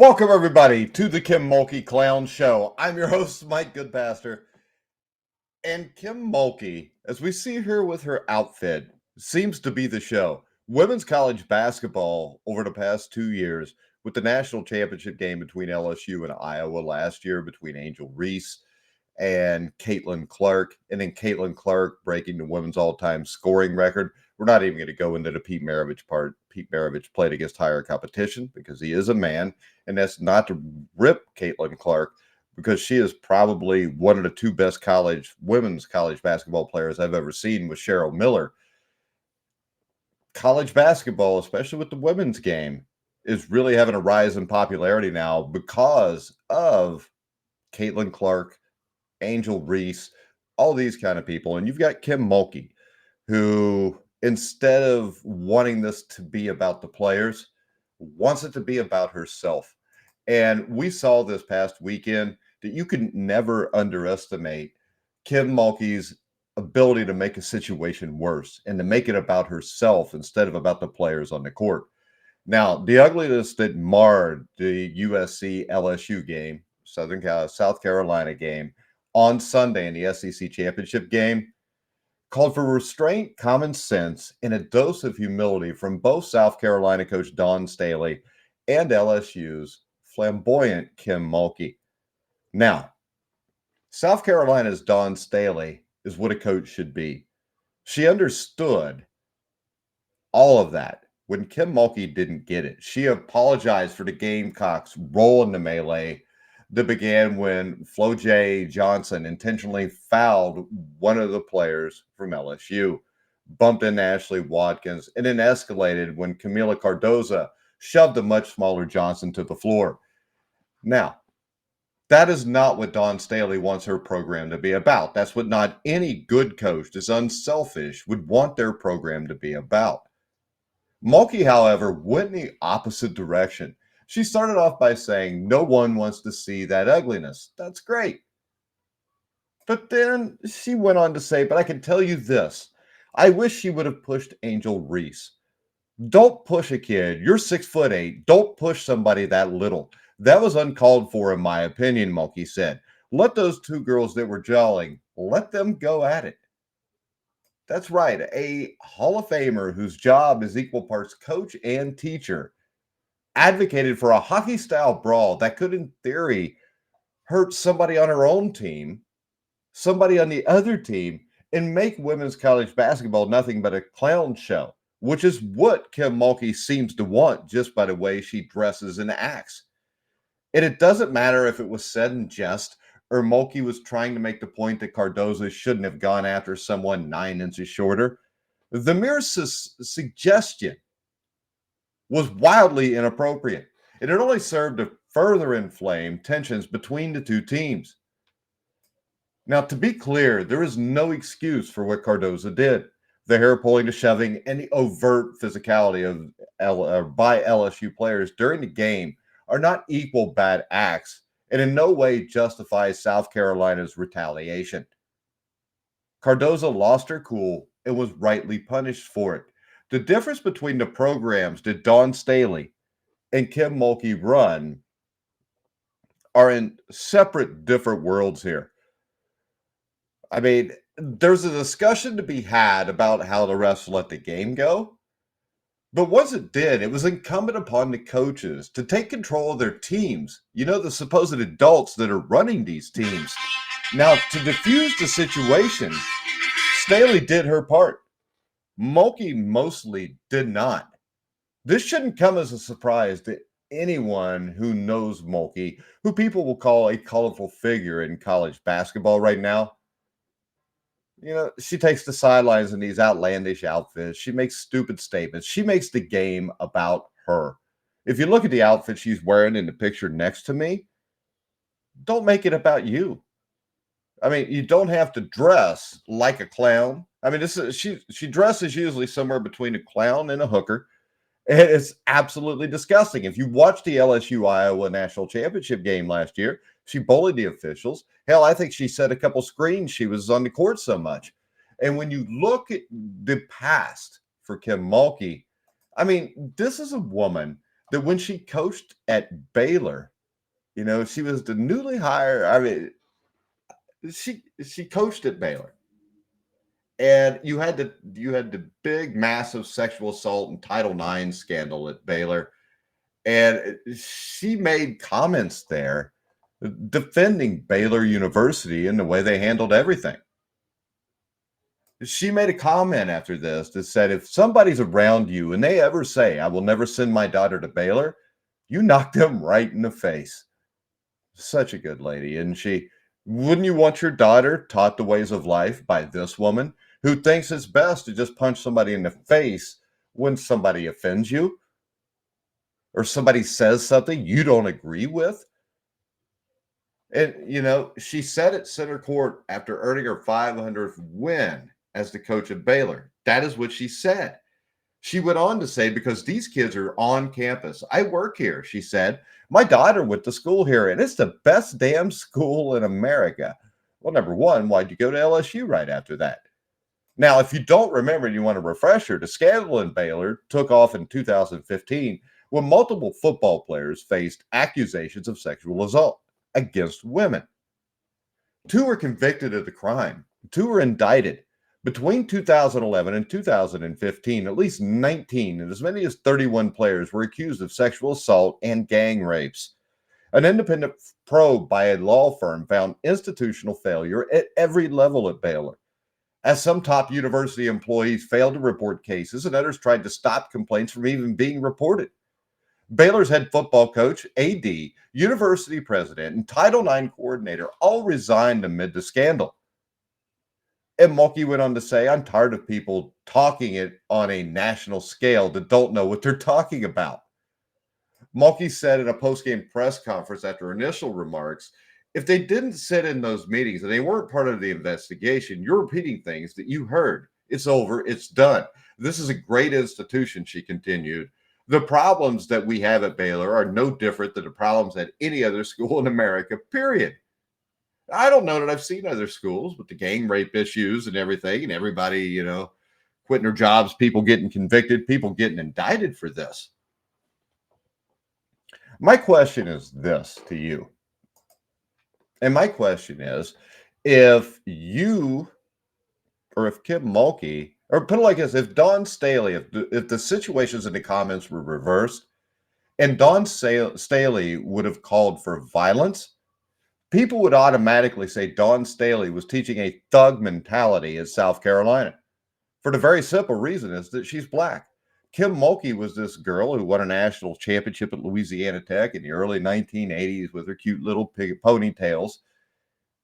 Welcome, everybody, to the Kim Mulkey Clown Show. I'm your host, Mike Goodpaster. And Kim Mulkey, as we see her with her outfit, seems to be the show. Women's college basketball over the past 2 years, with the national championship game between LSU and Iowa last year between Angel Reese and Caitlin Clark, and then Caitlin Clark breaking the women's all-time scoring record. We're not even going to go into the Pete Maravich part. Pete Maravich played against higher competition because he is a man, and that's not to rip Caitlin Clark, because she is probably one of the two best women's college basketball players I've ever seen with Cheryl Miller. College basketball, especially with the women's game, is really having a rise in popularity now because of Caitlin Clark, Angel Reese, all these kind of people. And you've got Kim Mulkey, who, instead of wanting this to be about the players, wants it to be about herself. And we saw this past weekend that you can never underestimate Kim Mulkey's ability to make a situation worse and to make it about herself instead of about the players on the court. Now, the ugliness that marred the USC LSU game, South Carolina game, on Sunday in the SEC championship game, called for restraint, common sense, and a dose of humility from both South Carolina coach Dawn Staley and LSU's flamboyant Kim Mulkey. Now, South Carolina's Dawn Staley is what a coach should be. She understood all of that when Kim Mulkey didn't get it. She apologized for the Gamecocks' role in the melee that began when Flo J. Johnson intentionally fouled one of the players from LSU, bumped into Ashley Watkins, and then escalated when Camila Cardoza shoved a much smaller Johnson to the floor. Now, that is not what Dawn Staley wants her program to be about. That's what not any good coach that's unselfish would want their program to be about. Mulkey, however, went in the opposite direction. She started off by saying, no one wants to see that ugliness. That's great. But then she went on to say, but I can tell you this. I wish she would have pushed Angel Reese. Don't push a kid. You're 6'8". Don't push somebody that little. That was uncalled for, in my opinion, Mulkey said. Let those two girls that were jawing, let them go at it. That's right. A Hall of Famer whose job is equal parts coach and teacher advocated for a hockey-style brawl that could, in theory, hurt somebody on her own team, somebody on the other team, and make women's college basketball nothing but a clown show, which is what Kim Mulkey seems to want just by the way she dresses and acts. And it doesn't matter if it was said in jest or Mulkey was trying to make the point that Cardoza shouldn't have gone after someone 9 inches shorter. The mere suggestion was wildly inappropriate, and it only served to further inflame tensions between the two teams. Now, to be clear, there is no excuse for what Cardoza did. The hair pulling, the shoving, and the overt physicality by LSU players during the game are not equal bad acts and in no way justifies South Carolina's retaliation. Cardoza lost her cool and was rightly punished for it. The difference between the programs that Dawn Staley and Kim Mulkey run are in separate, different worlds here. I mean, there's a discussion to be had about how the refs let the game go. But once it did, it was incumbent upon the coaches to take control of their teams. You know, the supposed adults that are running these teams. Now, to diffuse the situation, Staley did her part. Mulkey mostly did not. This shouldn't come as a surprise to anyone who knows Mulkey, who people will call a colorful figure in college basketball right now. You know, she takes the sidelines in these outlandish outfits. She makes stupid statements. She makes the game about her. If you look at the outfit she's wearing in the picture next to me, don't make it about you. I mean, you don't have to dress like a clown. I mean, she dresses usually somewhere between a clown and a hooker. It's absolutely disgusting. If you watched the LSU Iowa national championship game last year, she bullied the officials. Hell, I think she set a couple screens. She was on the court so much. And when you look at the past for Kim Mulkey, I mean, this is a woman that when she coached at Baylor, she was the newly hired. I mean, she coached at Baylor, and you had the big, massive sexual assault and Title IX scandal at Baylor, and she made comments there defending Baylor University and the way they handled everything. She made a comment after this that said, if somebody's around you and they ever say, I will never send my daughter to Baylor, you knock them right in the face. Such a good lady. And wouldn't you want your daughter taught the ways of life by this woman who thinks it's best to just punch somebody in the face when somebody offends you or somebody says something you don't agree with? And, she said at center court after earning her 500th win as the coach at Baylor. That is what she said. She went on to say, because these kids are on campus. I work here, she said. My daughter went to school here, and it's the best damn school in America. Well, number one, why'd you go to LSU right after that? Now, if you don't remember and you want a refresher, the scandal in Baylor took off in 2015 when multiple football players faced accusations of sexual assault against women. 2 were convicted of the crime. 2 were indicted. Between 2011 and 2015, at least 19 and as many as 31 players were accused of sexual assault and gang rapes. An independent probe by a law firm found institutional failure at every level at Baylor, as some top university employees failed to report cases and others tried to stop complaints from even being reported. Baylor's head football coach, AD, university president, and Title IX coordinator all resigned amid the scandal. And Mulkey went on to say, I'm tired of people talking it on a national scale that don't know what they're talking about. Mulkey said in a post-game press conference after initial remarks, if they didn't sit in those meetings and they weren't part of the investigation, you're repeating things that you heard. It's over. It's done. This is a great institution, she continued. The problems that we have at Baylor are no different than the problems at any other school in America, period. I don't know that I've seen other schools with the gang rape issues and everything, and everybody, quitting their jobs, people getting convicted, people getting indicted for this. My question is this to you. And my question is, if you or if Kim Mulkey, or put it like this, if Dawn Staley, if the situations in the comments were reversed and Dawn Staley would have called for violence, people would automatically say Dawn Staley was teaching a thug mentality in South Carolina for the very simple reason is that she's black. Kim Mulkey was this girl who won a national championship at Louisiana Tech in the early 1980s with her cute little ponytails.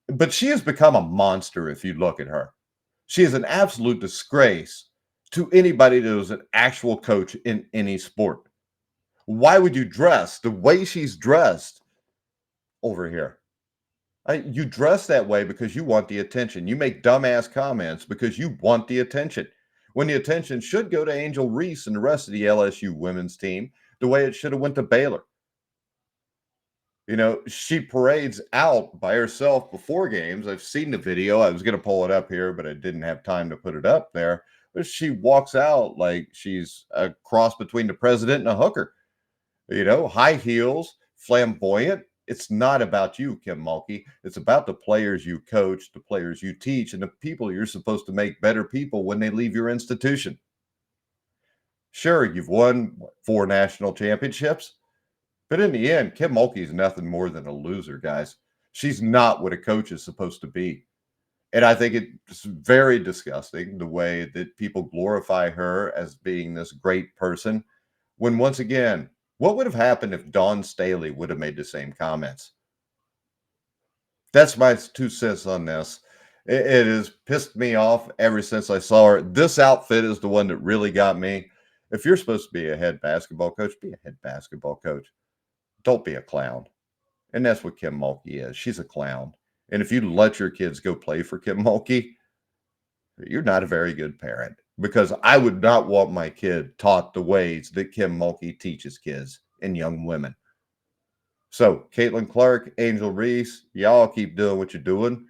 But she has become a monster if you look at her. She is an absolute disgrace to anybody that was an actual coach in any sport. Why would you dress the way she's dressed over here? You dress that way because you want the attention. You make dumbass comments because you want the attention. When the attention should go to Angel Reese and the rest of the LSU women's team, the way it should have went to Baylor. She parades out by herself before games. I've seen the video. I was going to pull it up here, but I didn't have time to put it up there. But she walks out like she's a cross between the president and a hooker. High heels, flamboyant. It's not about you, Kim Mulkey. It's about the players you coach, the players you teach, and the people you're supposed to make better people when they leave your institution. Sure, you've won 4 national championships, but in the end, Kim Mulkey is nothing more than a loser, guys. She's not what a coach is supposed to be. And I think it's very disgusting the way that people glorify her as being this great person when, once again, what would have happened if Dawn Staley would have made the same comments? That's my 2 cents on this. It has pissed me off ever since I saw her. This outfit is the one that really got me. If you're supposed to be a head basketball coach, be a head basketball coach. Don't be a clown. And that's what Kim Mulkey is. She's a clown. And if you let your kids go play for Kim Mulkey, you're not a very good parent, because I would not want my kid taught the ways that Kim Mulkey teaches kids and young women. So, Caitlin Clark, Angel Reese, y'all keep doing what you're doing.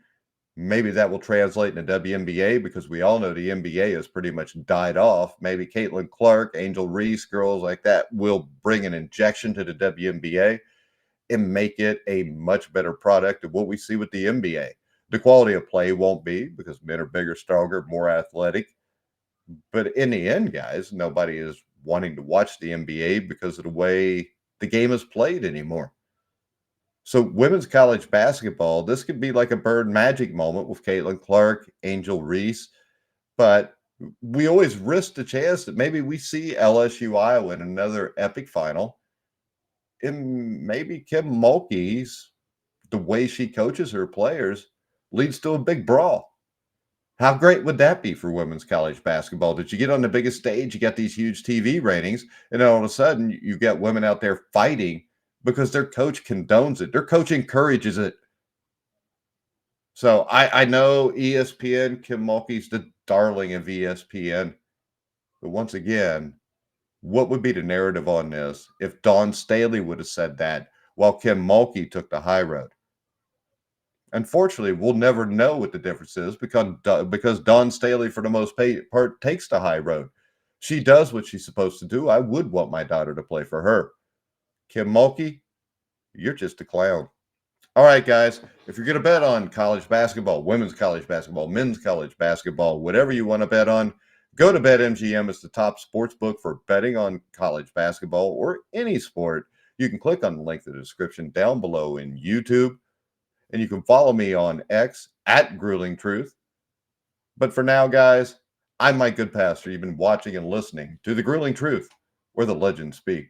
Maybe that will translate in the WNBA because we all know the NBA has pretty much died off. Maybe Caitlin Clark, Angel Reese, girls like that will bring an injection to the WNBA and make it a much better product of what we see with the NBA. The quality of play won't be because men are bigger, stronger, more athletic. But in the end, guys, nobody is wanting to watch the NBA because of the way the game is played anymore. So, women's college basketball, this could be like a Bird Magic moment with Caitlin Clark, Angel Reese, but we always risk the chance that maybe we see LSU Iowa in another epic final. And maybe Kim Mulkey's, the way she coaches her players, leads to a big brawl. How great would that be for women's college basketball? Did you get on the biggest stage? You got these huge TV ratings, and then all of a sudden you get women out there fighting because their coach condones it. Their coach encourages it. So I know ESPN, Kim Mulkey's the darling of ESPN. But once again, what would be the narrative on this if Dawn Staley would have said that while Kim Mulkey took the high road? Unfortunately, we'll never know what the difference is because Dawn Staley, for the most part, takes the high road. She does what she's supposed to do. I would want my daughter to play for her. Kim Mulkey, you're just a clown. All right, guys, if you're going to bet on college basketball, women's college basketball, men's college basketball, whatever you want to bet on, go to BetMGM. It's the top sports book for betting on college basketball or any sport. You can click on the link in the description down below in YouTube, and you can follow me on X at Grueling Truth. But for now, guys, I'm Mike Goodpaster. You've been watching and listening to The Grueling Truth, where the legends speak.